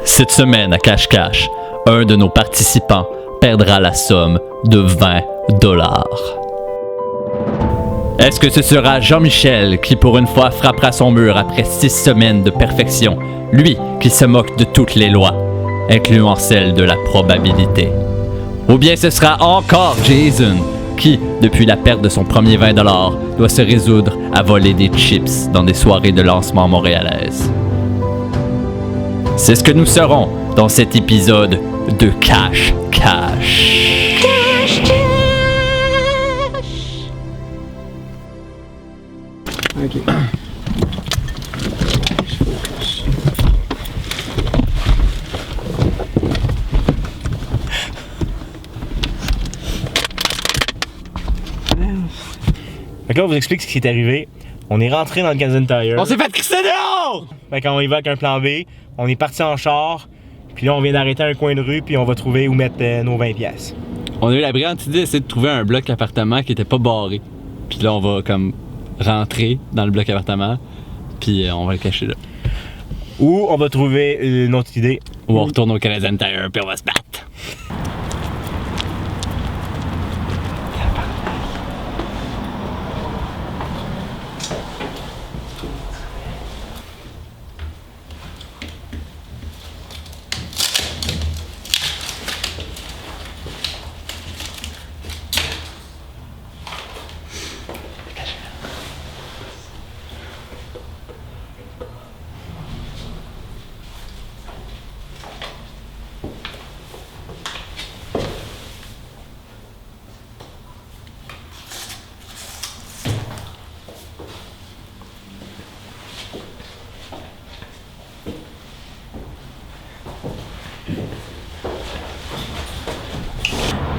Cette semaine à Cache-Cache, un de nos participants perdra la somme de 20 $. Est-ce que ce sera Jean-Michel qui pour une fois frappera son mur après 6 semaines de perfection, lui qui se moque de toutes les lois, incluant celle de la probabilité? Ou bien ce sera encore Jason qui, depuis la perte de son premier 20 $, doit se résoudre à voler des chips dans des soirées de lancement montréalaises? C'est ce que nous serons dans cet épisode de Cache-Cache. Ok. Fait que là, on vous explique ce qui est arrivé. On est rentré dans le Canadian Tire. On s'est fait crisser dehors! Fait qu'on y va avec un plan B. On est parti en char. Puis là, on vient d'arrêter à un coin de rue. Puis on va trouver où mettre nos 20$. On a eu la brillante idée d'essayer de trouver un bloc appartement qui était pas barré. Puis là, on va comme rentrer dans le bloc appartement. Puis on va le cacher là. Ou on va trouver une autre idée. Ou on retourne au Canadian Tire puis on va se battre.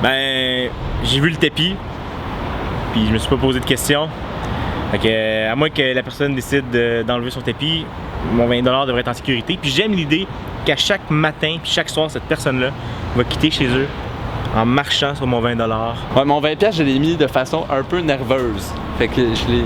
Ben, j'ai vu le tapis. Puis je me suis pas posé de questions. Fait que, à moins que la personne décide d'enlever son tapis, mon 20$ devrait être en sécurité. Puis j'aime l'idée qu'à chaque matin, puis chaque soir, cette personne-là va quitter chez eux en marchant sur mon 20$. Ouais, mon 20$, je l'ai mis de façon un peu nerveuse. Fait que je l'ai.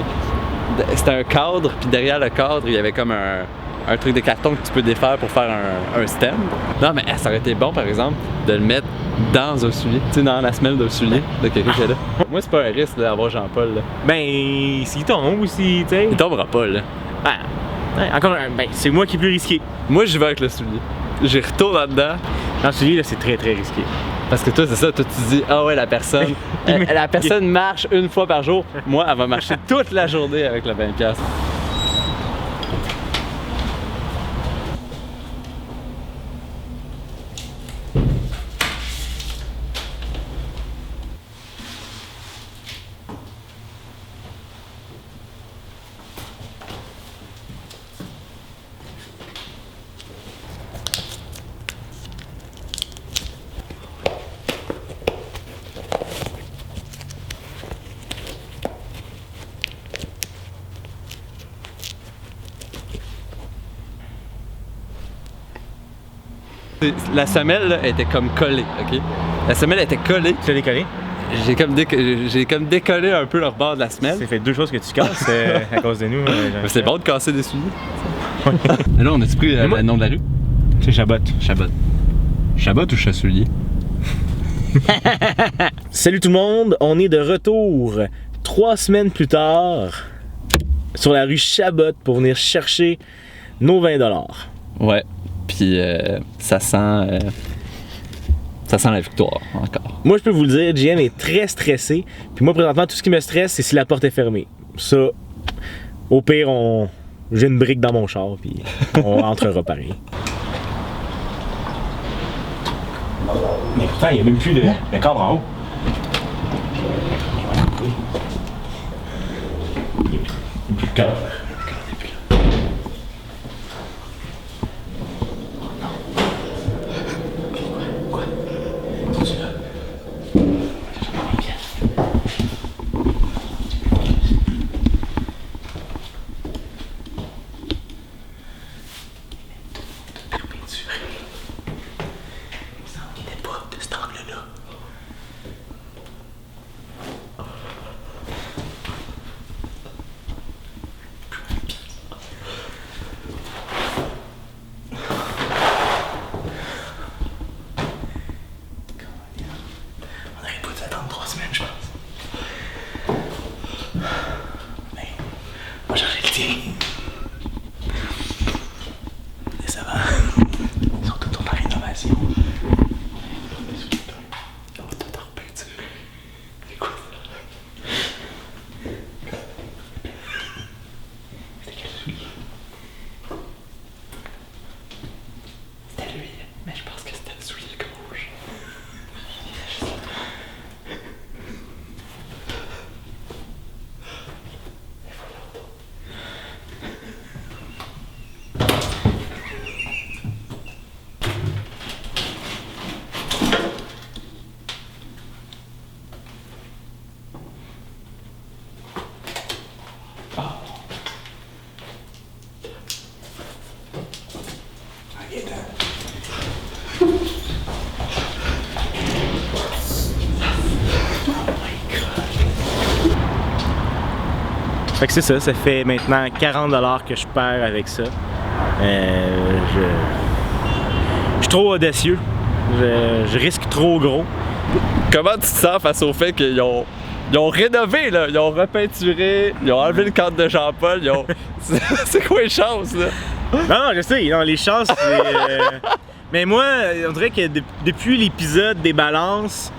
C'était un cadre, puis derrière le cadre, il y avait comme un truc de carton que tu peux défaire pour faire un stand. Non, mais ça aurait été bon, par exemple, de le mettre dans un soulier, tu sais, dans la semelle d'un soulier de quelqu'un qui est là. Moi, c'est pas un risque d'avoir Jean-Paul, là. Ben, s'il tombe ou si, tu sais. Il tombera pas, là. Ben, encore un. Ben, c'est moi qui est plus risqué. Moi, j'y vais avec le soulier. J'y retourne là-dedans. Dans celui-là, c'est très très risqué. Parce que toi, c'est ça, toi, tu dis, ah ouais, la personne, la personne marche une fois par jour. Moi, elle va marcher toute la journée avec le 20$. La semelle là, était comme collée, ok? La semelle était collée. Tu l'as décollé? J'ai comme décollé un peu le rebord de la semelle. C'est fait deux choses que tu casses à cause de nous. Mais c'est bon de casser des souliers. Mais là, on a-tu pris le nom de la rue? C'est Chabot. Chabot. Chabot ou Chassoulier? Salut tout le monde, on est de retour 3 semaines plus tard sur la rue Chabot pour venir chercher nos 20$. Ouais. Puis ça sent la victoire encore. Moi, je peux vous le dire, JM est très stressé. Puis moi, présentement, tout ce qui me stresse, c'est si la porte est fermée. Ça, au pire, j'ai une brique dans mon char, puis on entrera pareil. Mais pourtant, il n'y a même plus de cadre en haut. Il n'y a plus de cadre. Fait que c'est ça, ça fait maintenant 40$ que je perds avec ça. Je suis trop audacieux. Je risque trop gros. Comment tu te sens face au fait qu'ils ont rénové, là? Ils ont repeinturé, ils ont enlevé le cadre de Jean-Paul, c'est quoi les chances, là? Non, je sais, non, les chances, c'est... Mais moi, on dirait que depuis l'épisode des balances,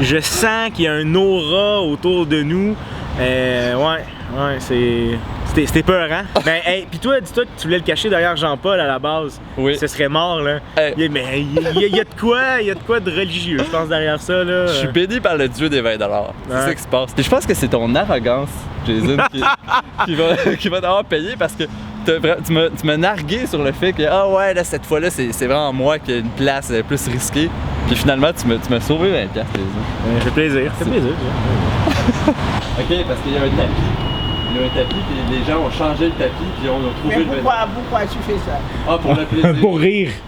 je sens qu'il y a un aura autour de nous. Ouais, c'était peurant. Ben, hey, pis toi, dis-toi que tu voulais le cacher derrière Jean-Paul à la base. Oui. Ce serait mort, là. Hey. Mais il y a de quoi de religieux, je pense, derrière ça, là. Je suis béni par le dieu des 20$. C'est Ouais. ça qui se passe. Et je pense que c'est ton arrogance, Jason, qui va t'avoir payé parce que tu m'as nargué sur le fait que ah ouais, là, cette fois-là, c'est vraiment moi qui ai une place plus risquée. Puis finalement, tu m'as sauvé 20$, Jason. Ça fait plaisir. Ça fait plaisir. Ok, parce qu'il y a un tapis. Il y a un tapis, puis les gens ont changé le tapis, puis on a trouvé Mais pourquoi tu fais ça? Ah, pour le plaisir. Pour rire.